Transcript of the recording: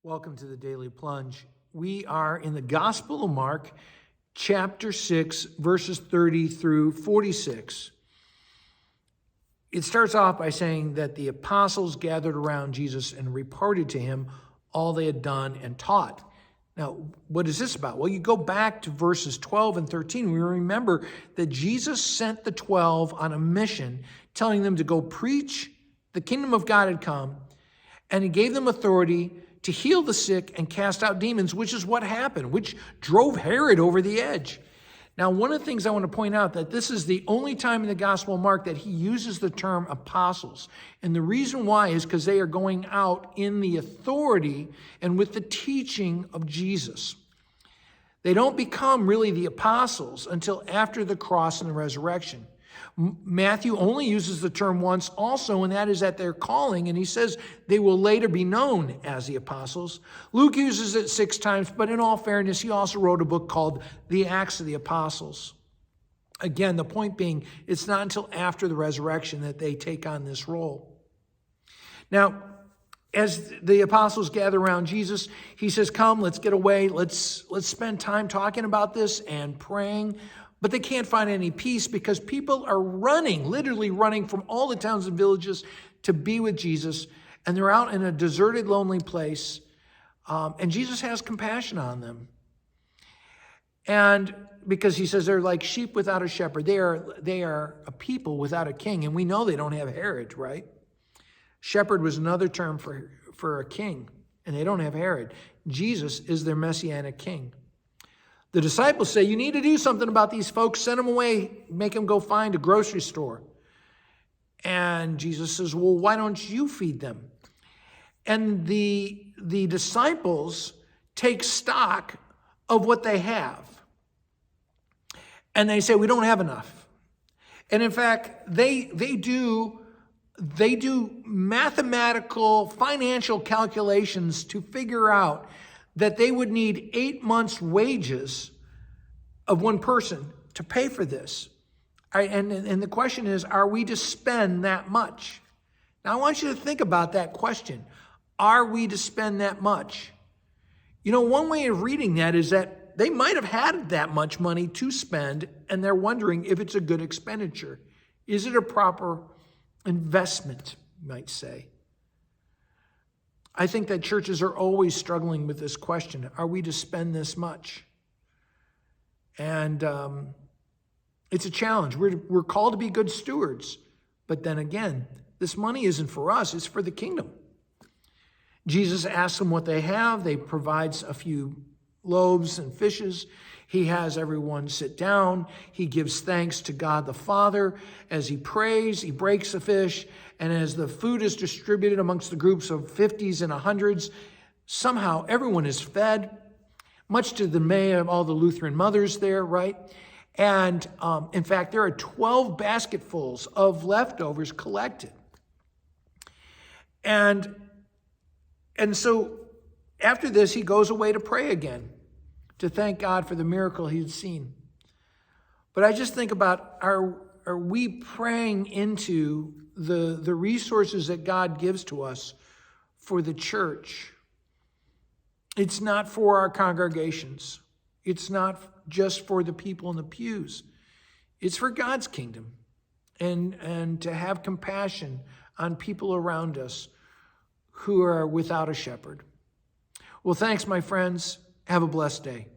Welcome to the Daily Plunge. We are in the Gospel of Mark, chapter 6, verses 30 through 46. It starts off by saying that the apostles gathered around Jesus and reported to him all they had done and taught. Now, what is this about? Well, you go back to verses 12 and 13. We remember that Jesus sent the 12 on a mission, telling them to go preach the kingdom of God had come, and he gave them authority to heal the sick and cast out demons, which is what happened, which drove Herod over the edge. Now, one of the things I want to point out that this is the only time in the Gospel of Mark that he uses the term apostles. And the reason why is because they are going out in the authority and with the teaching of Jesus. They don't become really the apostles until after the cross and the resurrection. Matthew only uses the term once also, and that is at their calling, and he says they will later be known as the apostles. Luke uses it 6 times, but in all fairness, he also wrote a book called The Acts of the Apostles. Again, the point being, it's not until after the resurrection that they take on this role. Now, as the apostles gather around Jesus, he says, come, let's get away. Let's spend time talking about this and praying. But they can't find any peace because people are running, literally running from all the towns and villages to be with Jesus. And they're out in a deserted, lonely place. And Jesus has compassion on them. And because he says they're like sheep without a shepherd. They are a people without a king. And we know they don't have Herod, right? Shepherd was another term for a king. And they don't have Herod. Jesus is their messianic king. The disciples say, you need to do something about these folks. Send them away. Make them go find a grocery store. And Jesus says, well, why don't you feed them? And the disciples take stock of what they have. And they say, we don't have enough. And in fact, they do mathematical, financial calculations to figure out that they would need 8 months' wages of one person to pay for this. And the question is, are we to spend that much? Now, I want you to think about that question. Are we to spend that much? You know, one way of reading that is that they might have had that much money to spend, and they're wondering if it's a good expenditure. Is it a proper investment, you might say? I think that churches are always struggling with this question. Are we to spend this much? And it's a challenge. We're called to be good stewards. But then again, this money isn't for us. It's for the kingdom. Jesus asks them what they have. They provides a few loaves and fishes. He has everyone sit down. He gives thanks to God the Father. As he prays, he breaks the fish. And as the food is distributed amongst the groups of 50s and 100s, somehow everyone is fed, much to the dismay of all the Lutheran mothers there, right? And in fact, there are 12 basketfuls of leftovers collected. And so after this, he goes away to pray again, to thank God for the miracle he had seen. But I just think about, are we praying into the resources that God gives to us for the church? It's not for our congregations. It's not just for the people in the pews. It's for God's kingdom and to have compassion on people around us who are without a shepherd. Well, thanks, my friends. Have a blessed day.